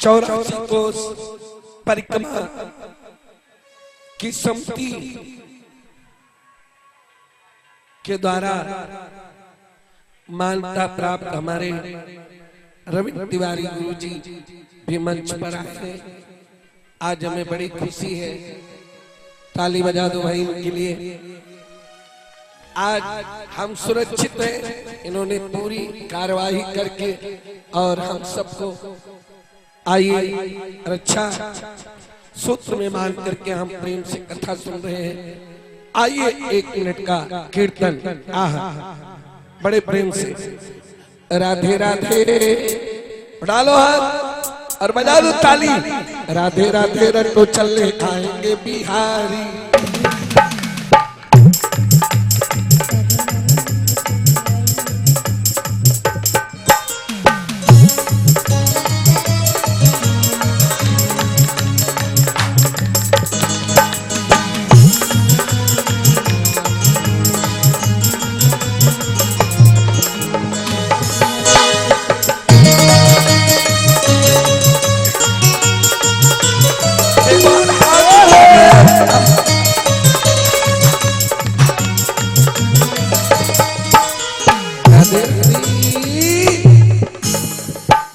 84 कोस परिक्रमा की सम्मति के द्वारा मान्यता प्राप्त हमारे रविंद्र तिवारी गुरु जी भी मंच पर आए हैं। आज हमें बड़ी खुशी है, ताली बजा दो भाई इनके लिए। आज हम सुरक्षित हैं, इन्होंने पूरी कार्यवाही करके और हम सबको आइए रक्षा सूत्र में मान करके हम प्रेम से कथा सुन रहे हैं। आइए 1 मिनट का कीर्तन बड़े प्रेम से। राधे राधे डालो हाथ और बजा दो ताली। राधे राधे रटो चले आएंगे बिहारी।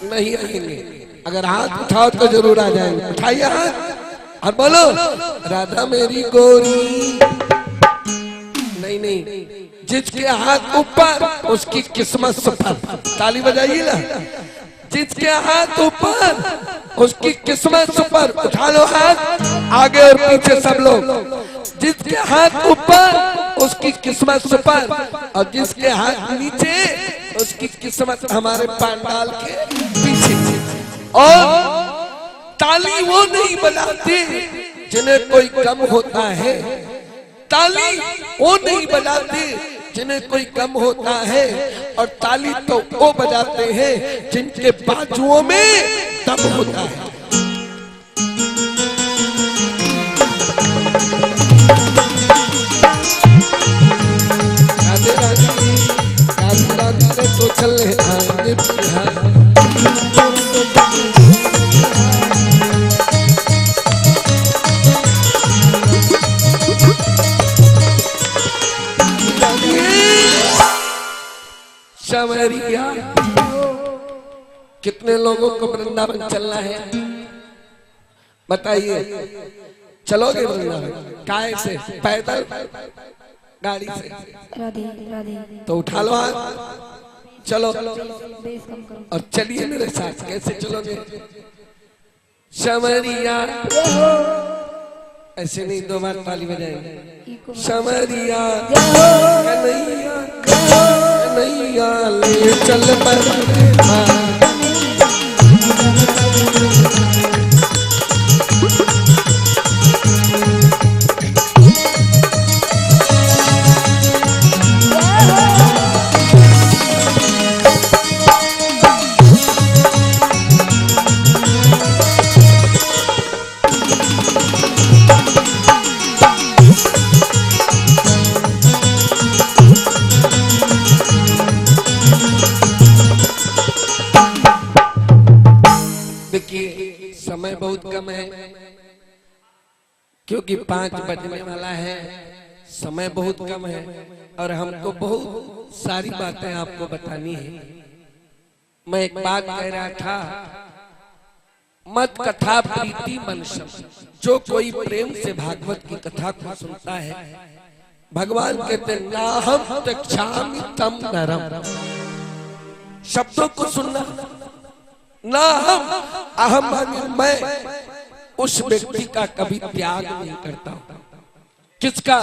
नहीं रहेंगे, अगर हाथ उठाओ तो जरूर आ जाएंगे। उठाइए हाथ और बोलो राधा मेरी गोरी। नहीं नहीं, जिसके हाथ ऊपर उसकी किस्मत सफल। ताली बजाइए ना। जिसके हाथ ऊपर उसकी किस्मत सफल। उठा लो हाथ आगे और पीछे सब लोग। जिसके हाथ ऊपर उसकी किस्मत सफल और जिसके हाथ नीचे उसकी किस्मत हमारे पंडाल के पीछे। और ताली वो नहीं बजाते जिन्हें कोई गम होता है। ताली वो नहीं बजाते जिन्हें कोई गम होता है। और ताली तो वो बजाते हैं जिनके बाजुओं में दम होता है। राधे राधे राधे राधे तो चले आएंगे बिहार। शवरिया कितने लोगों को वृंदावन चलना है बताइए? चलोगे वृंदावन? काय से? पैदल? गाड़ी से? राधे राधे। तो उठा लो हाथ, चलो और चलिए मेरे साथ। कैसे चलोगे? शवरिया ऐसे नहीं, 2 बार ताली बजाएंगे। शवरिया कन्हैया कन्हैया ले चल पर। देखिए समय बहुत कम है क्योंकि 5 बजने वाला है। समय बहुत कम है और हमको बहुत सारी बातें आपको बतानी है। मैं एक बात कह रहा था, मत कथा प्रीति मन शब्द। जो कोई प्रेम से भागवत की कथा को सुनता है, भगवान कहते हैं नाहम तक्षामि तम नरम। शब्दों को सुनना ना हम अहम मैं उस व्यक्ति का कभी त्याग नहीं करता। किसका?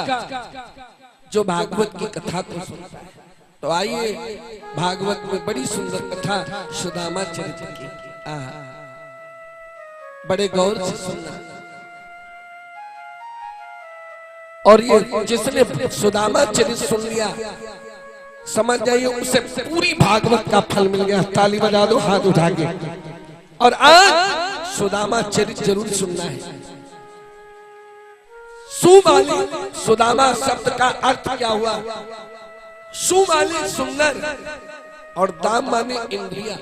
जो भागवत की कथा को सुनता है। तो आइए भागवत में बड़ी सुंदर कथा सुदामा चरित्र की, बड़े गौर से सुनना। और ये जिसने सुदामा चरित्र सुन लिया समझ जाइए उसे पूरी भागवत का फल मिल गया। ताली बजा दो हाथ उठा के। और आज सुदामा चरित्र जरूर सुनना है। सुमाली, सुदामा शब्द का अर्थ क्या हुआ? सु माने सुंदर और दाम माने इंद्रिया।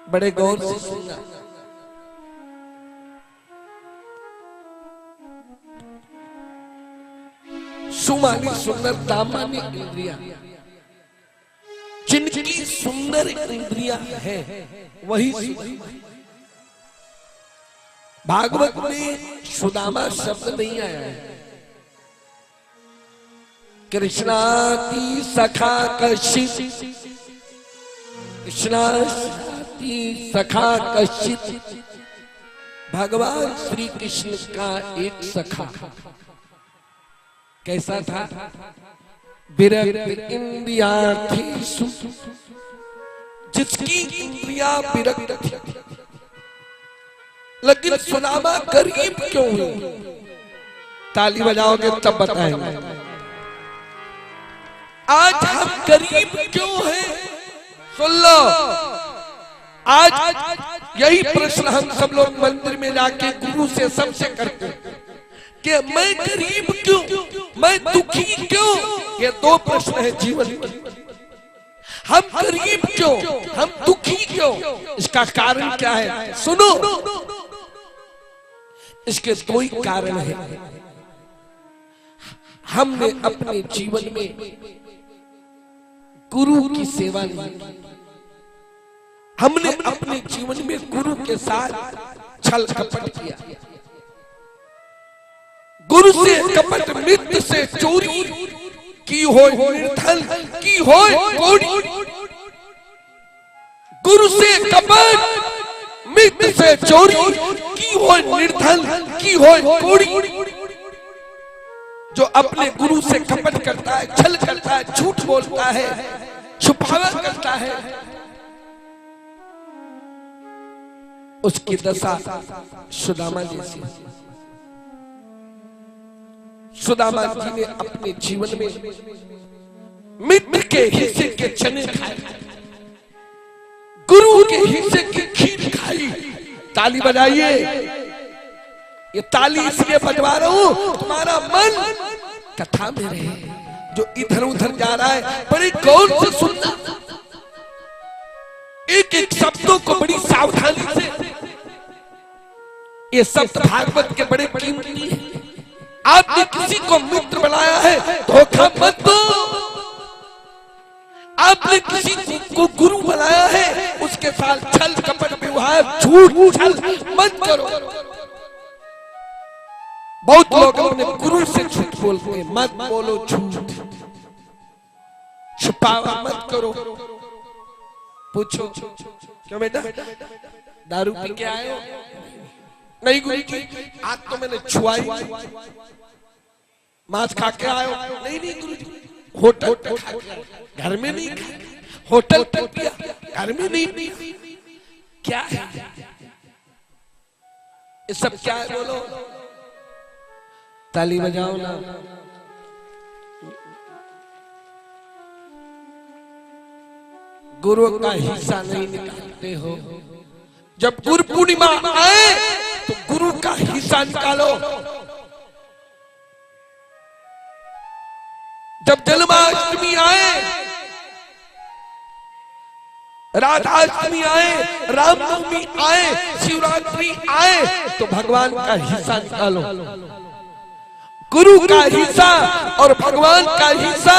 बड़े गौर से सुनना। सुमानी सुंदर दामानी इंद्रिया, जिनकी सुंदर इंद्रिया है वही भागवत में सुदामा शब्द नहीं आया है। कृष्णा की सखा कशित, कृष्णा की सखा कशित, भगवान श्री कृष्ण का एक सखा कैसा था? विरक्त इंद्रिया थी, जिसकी इंद्रिया विरक्त थी। लेकिन सुदामा गरीब क्यों हुए? ताली बजाओगे तब बताएंगे। आज हम गरीब क्यों हैं? सुन लो, आज यही प्रश्न हम सब लोग मंदिर में जाके गुरु से सबसे करते हैं कि मैं गरीब क्यों, मैं दुखी क्यों? ये दो प्रश्न है जीवन में। हम गरीब क्यों, हम दुखी क्यों? इसका कारण क्या है? सुनो, इसके दो ही कारण है। हमने अपने जीवन में गुरु की सेवा नहीं की। हमने अपने जीवन में गुरु के साथ छल कपट किया। गुरु से कपट, मित्र से चोरी की हो, निर्धन की हो कोड़ी। गुरु से कपट, मित्र से चोरी की हो, निर्धन की हो कोड़ी। जो अपने गुरु से कपट करता है, छल करता है, झूठ बोलता है, छुपावा करता है, उसकी दशा सुदामा जैसी। सुदामा जी ने अपने जीवन में मित्र के हिस्से के चने खाए, गुरु के हिस्से की खीर खाई। ताली बजाइए। ये ताली इसलिए बजवा रहा हूं, तुम्हारा मन कथा में रहे। जो इधर उधर जा रहा है बड़ी गौर से सुनना, एक एक शब्दों को बड़ी सावधानी से। ये शब्द भागवत के बड़े कीमती हैं। आपने किसी को मित्र बनाया है, धोखा मत दो। आपने किसी को गुरु बनाया है, उसके साथ छल कपट व्यवहार, झूठ छल मत करो। बहुत लोग अपने गुरु से झूठ बोलते हैं। मत बोलो झूठ, छुपावा मत करो। पूछो, क्यों बेटा दारू पी के आए हो? नहीं गुरु जी, आज तो मैंने छुआई। मांस खा के आए हो? नहीं नहीं गुरु जी, होटल पे खा के, घर में नहीं खा, होटल पे पिया, घर में नहीं पिया। क्या है ये सब? क्या है बोलो? ताली बजाओ ना। गुरु का हिस्सा नहीं निकालते हो। जब गुरु पूर्णिमा आए तो गुरु का हिस्सा निकालो। जब जन्माष्टमी आए, राधाष्टमी आए, रामनवमी आए, शिवरात्रि आए, तो भगवान का हिस्सा निकालो। गुरु का हिस्सा और भगवान का हिस्सा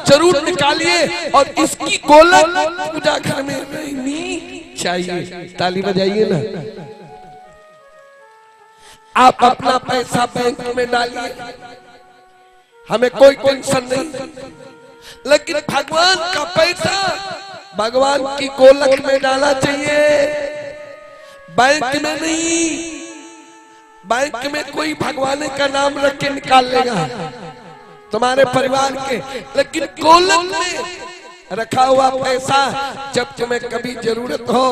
जरूर निकालिए। और इसकी गोलक पूजा घर में रहनी चाहिए। ताली बजाइए ना। आप अपना पैसा बैंक में डालिए, हमें कोई टेंशन नहीं। लेकिन भगवान का पैसा भगवान की गोलक में डालना चाहिए, बैंक में नहीं। बैंक में कोई भगवान का नाम रख के निकाल लेगा तुम्हारे परिवार के, लेकिन गोलक में रखा हुआ पैसा जब तुम्हें कभी जरूरत हो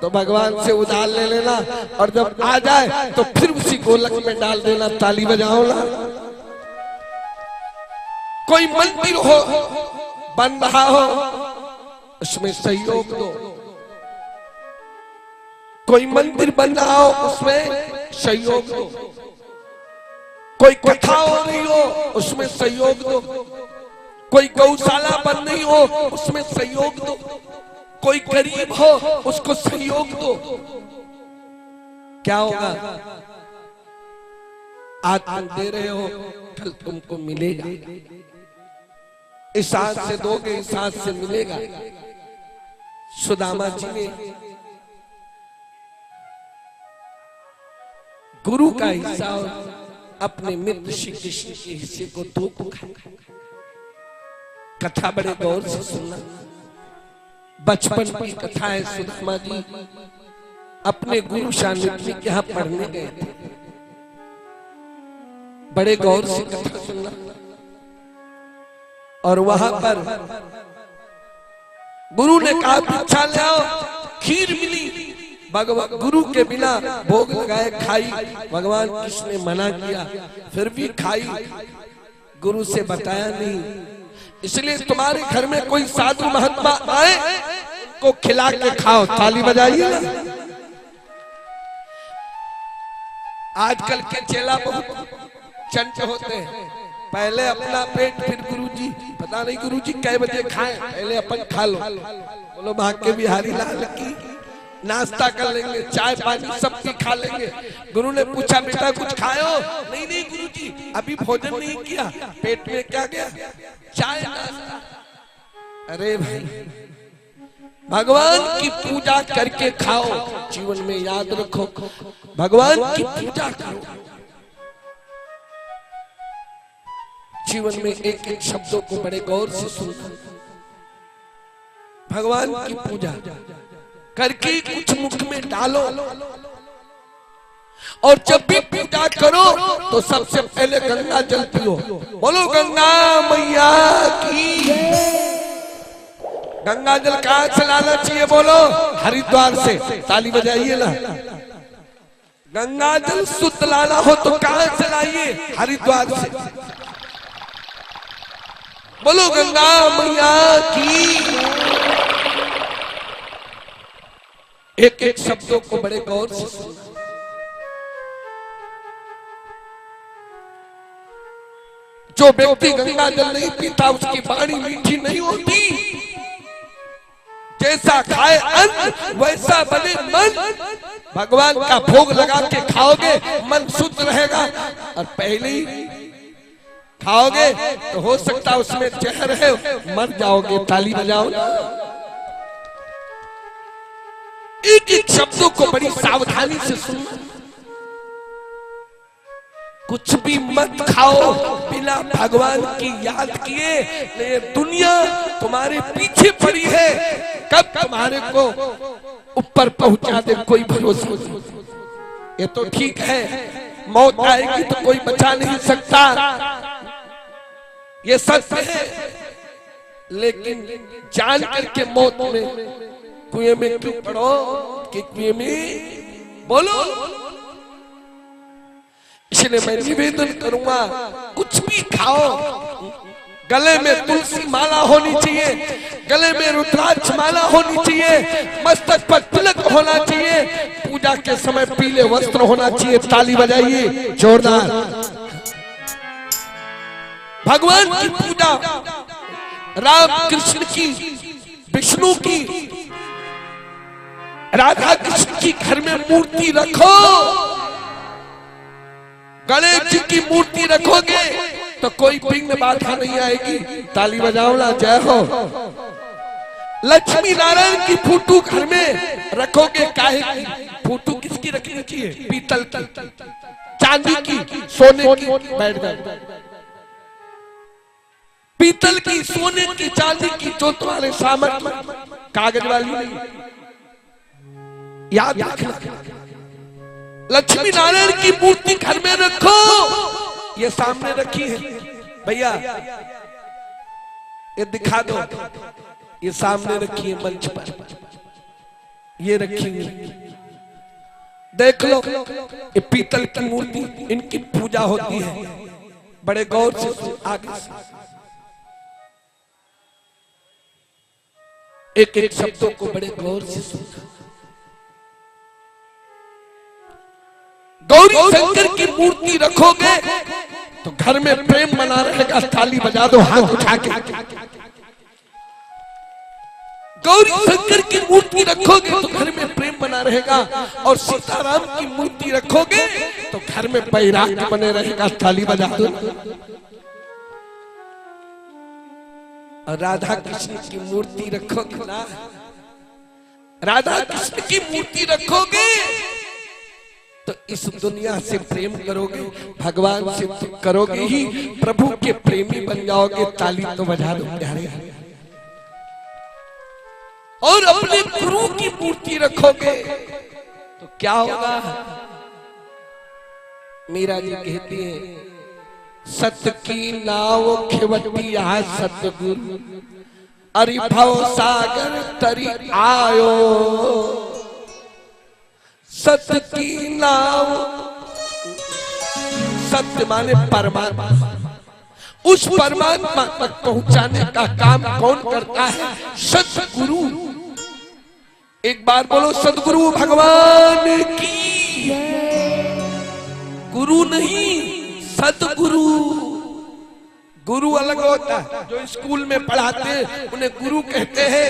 तो भगवान से उधार ले लेना, और जब आ जाए तो फिर उसी गोलक में डाल देना। ताली बजाओ ना। कोई मंदिर हो बन रहा हो, उसमें सहयोग दो। कोई मंदिर बन रहा हो, उसमें सहयोग दो। कोई कथा हो रही हो, उसमें सहयोग दो। कोई गौशाला बन रही हो, उसमें सहयोग दो। कोई गरीब हो उसको सहयोग दो, क्या होगा? आज तुम दे रहे हो, कल तुमको मिलेगा। इस हाथ से दोगे, इस हाथ से मिलेगा। सुदामा जी ने गुरु का हिस्सा और अपने मित्र श्री कृष्ण के हिस्से को दो को खाया। कथा बड़े गौर से सुनना, बचपन की कथा है। सुदामा जी अपने गुरु सानिध्य के यहाँ पढ़ने गए थे। बड़े गौर से कथा सुनना। और वहां पर गुरु ने कहा भिक्षा ले आओ, खीर मिली। भगवान गुरु के बिना भोग लगाए खाई, भगवान कृष्ण ने मना किया, फिर भी खाई, गुरु से बताया नहीं। इसलिए तुम्हारे घर में कोई साधु महात्मा आए, को खिला के खाओ। ताली बजाइए ना। आजकल के चेला बहुत चंट होते हैं, पहले अपना पेट फिर गुरुजी। पता नहीं गुरुजी कै बजे खाएं, पहले अपन खा लो। बोलो भाग के बिहारी लाल की, नाश्ता कर लेंगे, चाय पानी सब की खा लेंगे। गुरु ने पूछा बेटा कुछ खाए हो? नहीं नहीं गुरुजी अभी भोजन नहीं किया, पेट में क्या गया? चाय नाश्ता। अरे भाई भगवान की पूजा करके खाओ। जीवन में याद रखो, भगवान की पूजा करो। जीवन में एक एक शब्दों को बड़े गौर से सुनो। भगवान की पूजा करके कुछ मुख में डालो। और जब भी पूजा करो तो सबसे पहले गंगा जल पियो। बोलो गंगा मैया की। गंगा जल कहां से लाना चाहिए? बोलो हरिद्वार से। ताली बजाइए ना। गंगा जल शुद्ध लाना हो तो कहां से लाइए? हरिद्वार से। बोलो गंगा मैया की। एक एक शब्दों को बड़े गौर से सुनना। जो व्यक्ति गंगा जल नहीं पीता उसकी वाणी मीठी नहीं होती। जैसा खाए अन्न वैसा बने मन। भगवान का भोग लगा के खाओगे मन शुद्ध रहेगा। और पहले ही खाओगे तो हो सकता उसमें जहर है, मर जाओगे। ताली बजाओ ना। एक एक शब्दों को बड़ी सावधानी से सुनना। कुछ भी मत खाओ बिना भगवान की याद किए। ये दुनिया तुम्हारे पीछे पड़ी है, कब तुम्हारे को ऊपर पहुंचा दे कोई भरोसा नहीं। ये तो ठीक है मौत आएगी तो कोई बचा नहीं सकता, ये सत्य है। लेकिन जान करके मौत में कुएं में क्यों पड़ो कि कुएं में बोलो। इसलिए मैं निवेदन करूंगा कुछ भी खाओ, गले में तुलसी माला होनी चाहिए, गले में रुद्राक्ष माला होनी चाहिए, मस्तक पर तिलक होना चाहिए, पूजा के समय पीले वस्त्र होना चाहिए। ताली बजाइए जोरदार। भगवान की पूजा, राम कृष्ण की, विष्णु की, राधा कृष्ण की घर में मूर्ति रखो। गणेश जी की मूर्ति रखोगे तो कोई विघ्न बाधा नहीं आएगी। ताली बजाओ ना, जय हो। लक्ष्मी नारायण की फोटो घर में रखोगे, काहे की? फोटो किसकी रखनी चाहिए? पीतल की, चांदी की, सोने की। बैठ जाओ। पीतल की, सोने की, चांदी की, जो तुम्हारे सामर्थ्य, कागज वाली नहीं। याद रखना। लक्ष्मी नारायण की मूर्ति घर में रखो। ये सामने रखी है भैया, ये दिखा दो। ये सामने रखी है मंच पर, ये रखी है। देख लो, ये पीतल की मूर्ति, इनकी पूजा होती है। बड़े गौर से आगे से एक एक शब्दों को बड़े गौर से सुनना। गौरी शंकर की मूर्ति रखोगे तो घर में प्रेम बना रहेगा। ताली बजा दो हाथ उठा के। गौरी शंकर की मूर्ति रखोगे तो घर में प्रेम बना रहेगा, और सीताराम की मूर्ति रखोगे तो घर में बैराग बने रहेगा। ताली बजा दो। और राधा कृष्ण की मूर्ति रखोगे ना, राधा कृष्ण की मूर्ति रखोगे तो इस दुनिया से प्रेम करोगे, भगवान से करोगे ही, प्रभु के प्रेमी बन जाओगे। ताली तो बजा दो प्यारे। और अपने गुरु की मूर्ति रखोगे तो क्या होगा? मीरा जी कहती है, सत की नाव खेवती आ सतगुरु, अरि भव सागर तरी आयो। सत्य की नाव, सत्य माने परमात्मा, उस परमात्मा तक पहुंचाने का काम कौन करता है? सतगुरु। एक बार बोलो, सतगुरु भगवान की। गुरु नहीं, सतगुरु। गुरु अलग होता है, जो स्कूल में पढ़ाते हैं उन्हें गुरु कहते हैं,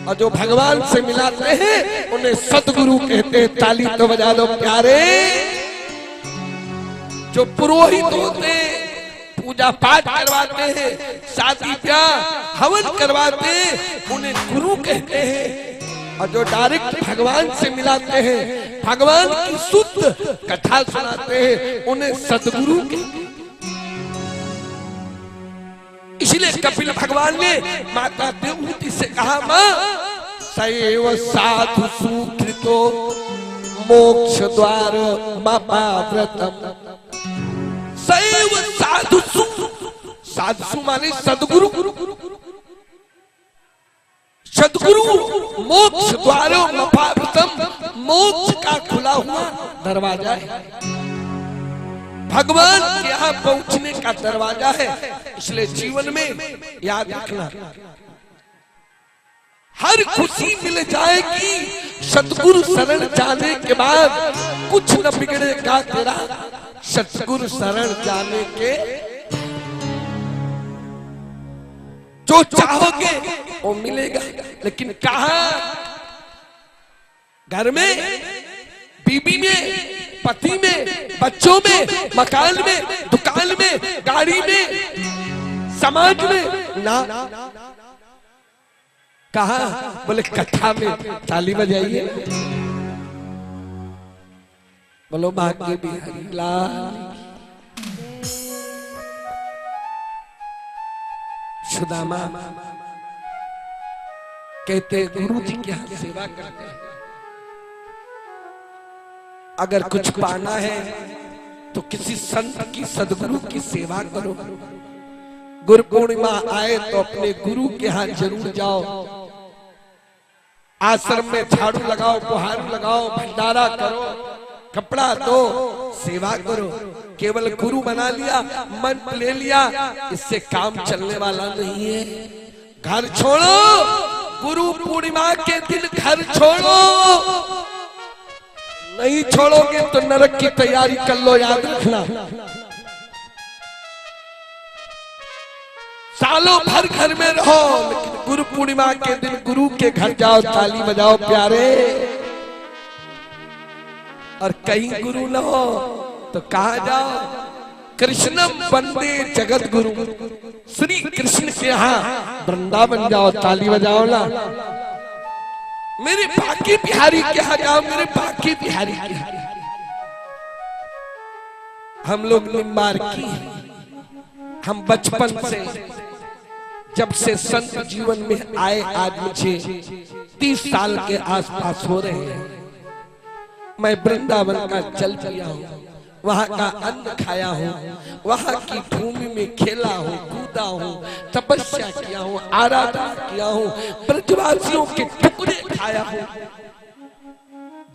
और जो भगवान से मिलाते हैं उन्हें सतगुरु कहते हैं। ताली तो बजा दो प्यारे। जो पुरोहित होते हैं, पूजा पाठ करवाते हैं, शादी ब्याह हवन करवाते हैं, उन्हें गुरु कहते हैं। और जो डायरेक्ट भगवान से मिलाते हैं, भगवान की शुद्ध कथा सुनाते हैं, उन्हें सतगुरु कहते हैं। इसलिए कपिल भगवान ने माता देवहूति से कहा, मां सैव साधु सुकृतो मोक्ष द्वार मपाव्रतम। सैव साधु, साधु माने सदगुरु, सदगुरु मोक्ष द्वार मपाव्रतम, मोक्ष का खुला हुआ दरवाजा है, भगवान के यहाँ पहुंचने का दरवाजा है। इसलिए जीवन में याद रखना, हर खुशी मिल जाएगी सतगुरु शरण जाने के बाद, कुछ न बिगड़ेगा तेरा सतगुरु शरण जाने के। जो चाहोगे वो मिलेगा, लेकिन कहाँ? घर में, बीबी में, पति में, बच्चों में, मकान में, दुकान में, गाड़ी में, समाज में ना। कहा? बोले कथा में। ताली बजाइए, बोलो भाग्य बिहारी लाल। सुदामा कहते गुरु जी की सेवा करते हैं, अगर कुछ पाना है तो किसी संत की, सदगुरु की सेवा करो। गुरु पूर्णिमा आए तो अपने गुरु के यहाँ जरूर जाओ। आश्रम में झाड़ू लगाओ, बुहारू लगाओ, भंडारा करो, कपड़ा दो, सेवा करो। केवल गुरु बना लिया, मन ले लिया, इससे काम चलने वाला नहीं है। घर छोड़ो, गुरु पूर्णिमा के दिन घर छोड़ो। नहीं छोड़ोगे तो नरक की तैयारी कर लो, याद रखना। सालों भर घर में रहो, लेकिन गुरु पूर्णिमा के दिन गुरु के घर जाओ, ताली बजाओ प्यारे। और कहीं गुरु न हो तो कहाँ जाओ? कृष्णम वंदे जगत गुरु, श्री कृष्ण के यहाँ वृंदावन जाओ, ताली बजाओ ना। मेरे बाकी बिहारी के यहाँ जाओ, मेरे बाकी बिहारी के यहाँ। हम लोग निम्बार की, हम बचपन से, जब से संत जीवन में आए, आज मुझे 30 साल के आसपास हो रहे हैं। मैं वृंदावन का जल पिया हूँ, वहाँ का अन्न खाया हूँ, वहाँ की भूमि में खेला हूँ, कूदा हूँ, तपस्या किया हूँ, आराधना किया हूँ, ब्रजवासियों के टुकड़े खाया हूँ।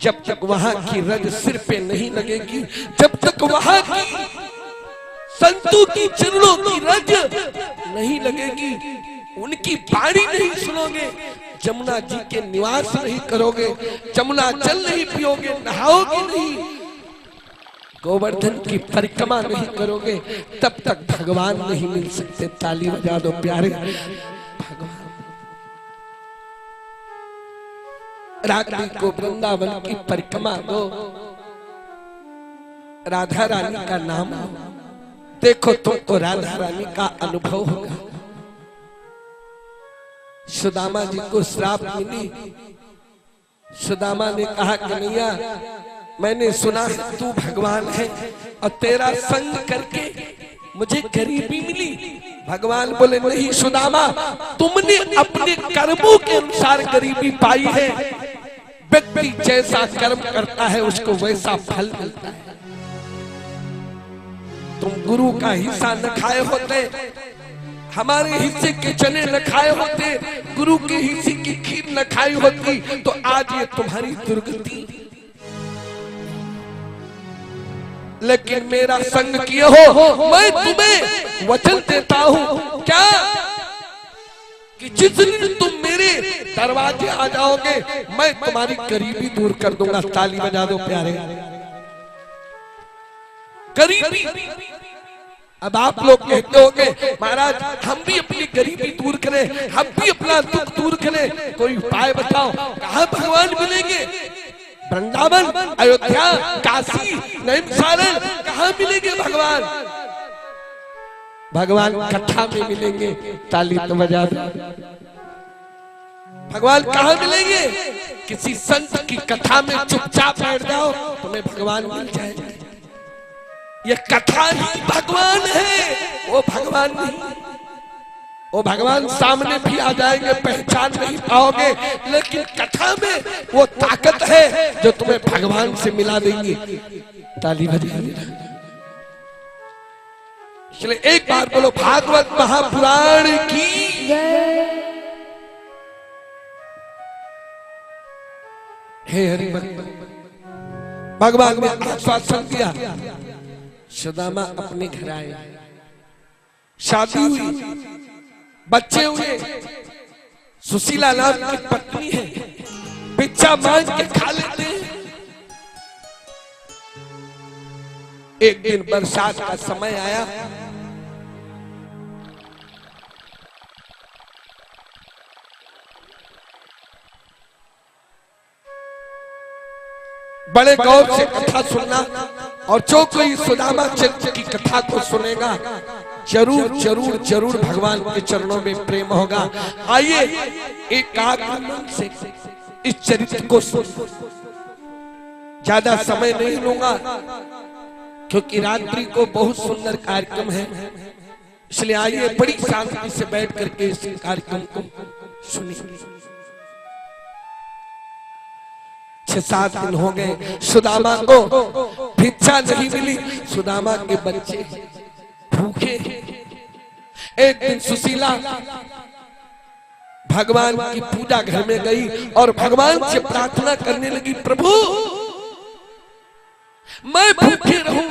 जब तक वहाँ की रज सिर पे नहीं लगेगी, जब तक वहाँ की संतों की चरणों की रज नहीं लगेगी, उनकी बाणी नहीं सुनोगे, जमुना जी के निवास नहीं करोगे, जमुना जल नहीं पियोगे, नहाओगे नहीं, गोवर्धन की परिक्रमा नहीं करोगे, तब तक भगवान नहीं मिल सकते। ताली बजा दो प्यारे। भगवान रात्रि को वृंदावन की परिक्रमा दो, राधा रानी का नाम लो, देखो तुमको राधा रानी का अनुभव होगा। सुदामा जी को श्राप मिली। सुदामा ने कहा कन्हैया मैंने सुना है तू भगवान है और तेरा संग करके मुझे गरीबी मिली। भगवान बोले नहीं सुदामा, तुमने अपने कर्मों के अनुसार गरीबी पाई है। व्यक्ति जैसा कर्म करता है उसको वैसा फल मिलता है। तुम गुरु का हिस्सा न खाए होते, हमारे हिस्से के चने न खाए होते, गुरु के हिस्से की खीर न खाई होती तो आज ये तुम्हारी दुर्गति। लेकिन मेरा संग किए हो, मैं तुम्हें वचन देता हूं क्या कि जिस दिन तुम मेरे दरवाजे आ जाओगे मैं तुम्हारी गरीबी दूर कर दूंगा। ताली बजा दो प्यारे। गरीबी, अब आप लोग कहते होंगे महाराज हम भी अपनी गरीबी दूर करें, हम भी अपना दुख दूर करें, कोई उपाय बताओ। कहाँ भगवान मिलेंगे? वृंदावन, अयोध्या, काशी, नैमिषारण्य, कहाँ मिलेंगे भगवान? भगवान कथा में मिलेंगे। ताली तो बजा दो। भगवान कहाँ मिलेंगे? किसी संत की कथा में चुपचाप बैठ जाओ, तुम्हें भगवान मिल जाएगा। ये कथा ही भगवान है, वो भगवान नहीं। वो भगवान सामने भी आ जाएंगे, पहचान नहीं पाओगे, लेकिन कथा में वो ताकत है जो तुम्हें भगवान से मिला देंगी। ताली बजा देना। इसलिए एक बार बोलो भागवत महापुराण की जय। हे हरि भगवान ने आश्वासन दिया। सुदामा अपने घर आए, शादी हुई, बच्चे हुए, सुशीला नाम की पत्नी है, भिक्षा मांग के खा लेते हैं। एक दिन बरसात का समय आया, बड़े गौर से कथा सुनना, और जो कोई सुदामा चरित्र की कथा को सुनेगा जरूर जरूर जरूर भगवान के चरणों में प्रेम होगा। आइए एकाग्र मन से इस चरित्र को सुन। ज्यादा समय नहीं लूंगा क्योंकि रात्रि को बहुत सुंदर कार्यक्रम है, इसलिए आइए बड़ी शांति से बैठ करके इस कार्यक्रम को सुनिए। 6-7 दिन हो गए सुदामा को भिक्षा नहीं मिली। सुदामा के बच्चे भूखे। एक दिन सुशीला भगवान की पूजा घर में गई और भगवान से प्रार्थना करने लगी, प्रभु मैं भूखे रहूं,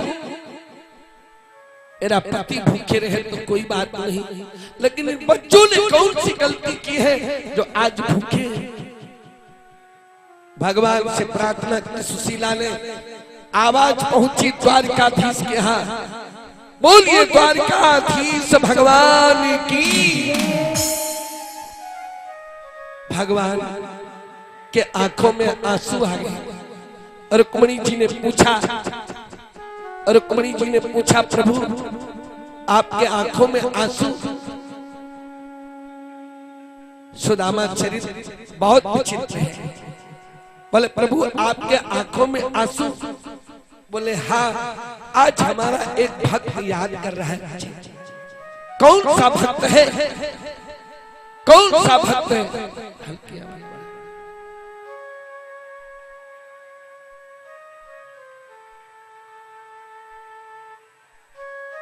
मेरा पति भूखे रहे तो कोई बात नहीं, लेकिन इन बच्चों ने कौन सी गलती की है जो आज भूखे हैं? भगवान से प्रार्थना की सुशीला ने। आवाज पहुंची द्वारिकाधीश के यहाँ, बोलिए द्वारिकाधीश भगवान की। भगवान के आंखों में आंसू आ गए। रुक्मिणी जी ने पूछा प्रभु आपके आंखों में आंसू? सुदामा चरित्र बहुत विचित्र है। बोले प्रभु आपके आंखों में आंसू? बोले हाँ, आज हमारा एक भक्त याद कर रहा है। कौन सा भक्त है? कौन सा भक्त है?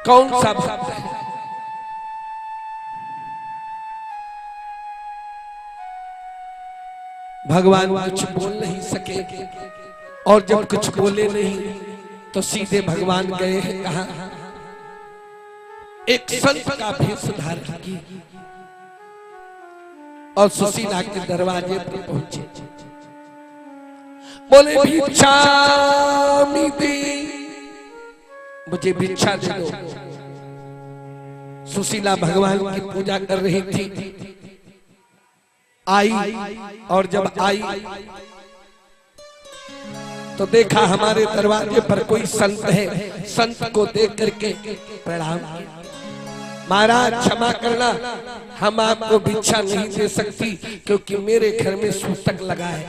कौन सा भक्त है? भगवान कुछ बोल नहीं सके, और जब कुछ बोले नहीं तो सीधे भगवान गए हैं कहा? एक संत का भेष धारण की और सुशीला के दरवाजे पर पहुंचे। बोले भिक्षा दे, मुझे भिक्षा दे दो। सुशीला भगवान की पूजा कर रही थी, आई, और जब आई तो देखा हमारे दरवाजे पर कोई संत है, संत को देख करके प्रणाम किया। महाराज क्षमा करना, हम आपको भिक्षा नहीं दे सकती क्योंकि मेरे घर में सूतक लगा है।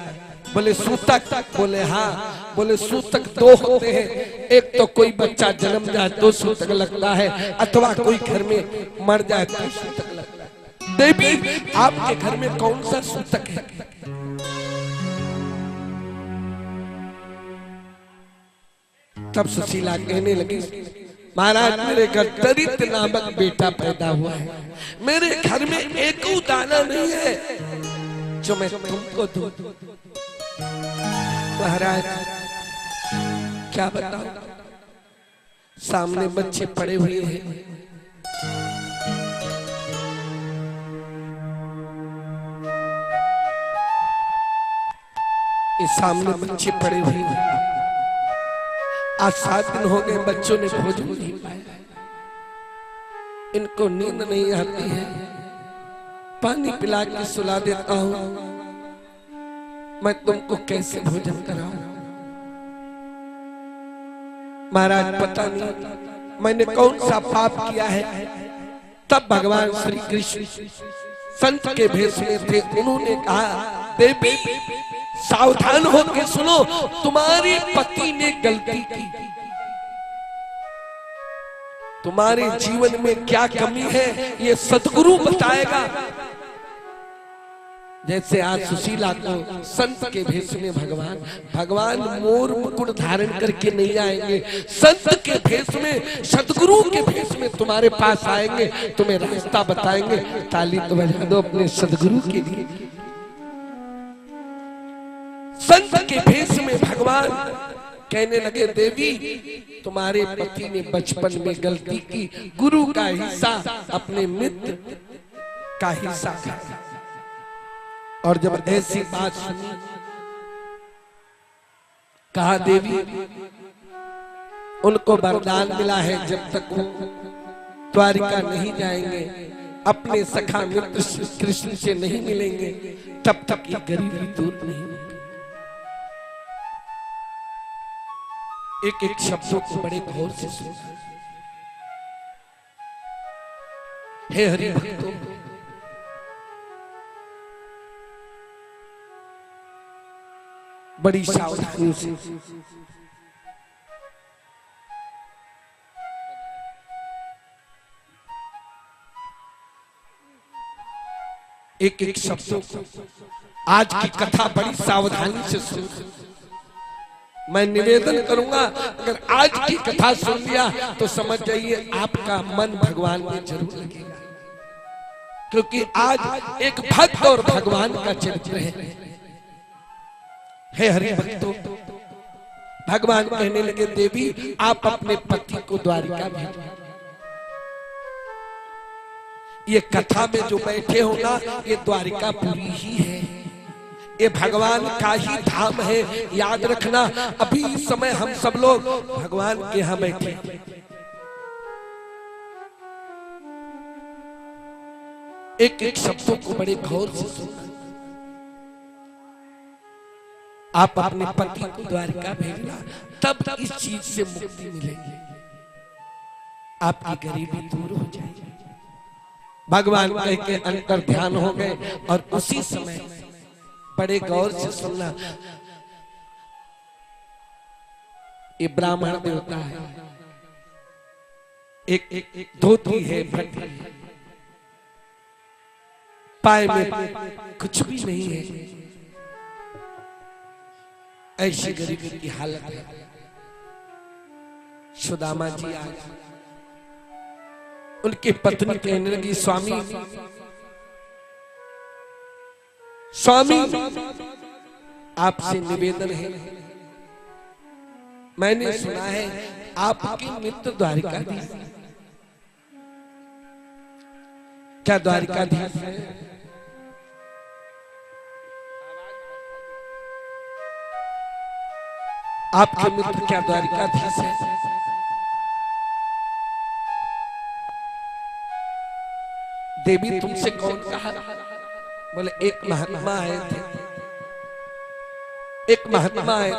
बोले सूतक? बोले हाँ। बोले सूतक दो होते हैं, एक तो कोई बच्चा जन्म जाए तो सूतक लगता है, अथवा कोई घर में मर जाए तो सूतक लगता है। देवी आपके घर में कौन सा सूतक है? तब सुशीला कहने लगी, महाराज मेरे घर दरिद्र नामक बेटा पैदा हुआ है, मेरे घर में एक दाना नहीं है जो मैं तुमको दूं। महाराज क्या बताओ, सामने बच्चे पड़े हुए हैं, इस सामने बच्चे पड़े हुए हैं। आज 7 दिन हो गए बच्चों ने भोजन नहीं पाया, इनको नींद नहीं आती है, पानी पिला के सुला देता हूं, मैं तुमको कैसे भोजन कराऊं? महाराज पता नहीं मैंने कौन सा पाप किया है। तब भगवान श्री कृष्ण संत के भेष में थे, उन्होंने कहा देवी सावधान होकर सुनो, तुम्हारे पति ने गलती की, तुम्हारे जीवन में क्या कमी है ये सतगुरु बताएगा। जैसे आज सुशीला को संत के भेष में भगवान मोर मुकुट धारण करके नहीं आएंगे, संत के भेष में, सतगुरु के भेष में तुम्हारे पास आएंगे, तुम्हें रास्ता बताएंगे। ताली तो बजा दो अपने सतगुरु के लिए। संत के भेष में भगवान कहने लगे देवी तुम्हारे पति ने बचपन में गलती की, गुरु का हिस्सा अपने मित्र का हिस्सा खाया। और जब ऐसी बात सुनी, कहा देवी उनको वरदान मिला है जब तक वो द्वारिका नहीं जाएंगे, अपने सखा मित्र कृष्ण से नहीं मिलेंगे, तब तक ये गरीबी दूर नहीं होगी। एक एक शब्दों को बड़े गौर से सुनो। हे हरि भक्तों, बड़ी सावधानी से एक एक शब्दों को, आज की कथा बड़ी सावधानी से सुनो। मैं निवेदन करूंगा, अगर आज की कथा सुन लिया तो समझ जाइए आपका मन भगवान में जरूर लगेगा, क्योंकि आज एक भक्त और भगवान का चरित्र है। हे हरि भक्तों, भगवान कहने लगे देवी आप अपने पति को द्वारिका भेजो। ये कथा में जो बैठे हो ना, ये द्वारिका पुरी ही है, ये भगवान का ही धाम है। याद रखना, अभी इस समय हम सब लोग भगवान के यहाँ बैठे। एक एक शब्दों को बड़े गौर से सुनना। आप अपने पति को द्वारिका भेजना, तब इस चीज से मुक्ति मिलेगी, आपकी गरीबी दूर हो जाएगी। भगवान कह के अंतर ध्यान हो गए और उसी समय बड़े गौर से सुनना, ये ब्राह्मण देवता है, एक धोती है, फटी है, पाए में कुछ भी नहीं है, ऐसी गरीबी की हालत है। सुदामा जी आज उनकी पत्नी कहने लगी स्वामी स्वामी आपसे निवेदन है, मैंने सुना है आपकी मित्र द्वारिकाधीश, क्या द्वारिकाधीश है? आपके मित्र क्या द्वारिकाधीश है? देवी तुमसे कौन कहा? बोले एक महात्मा आए थे, एक महात्मा आए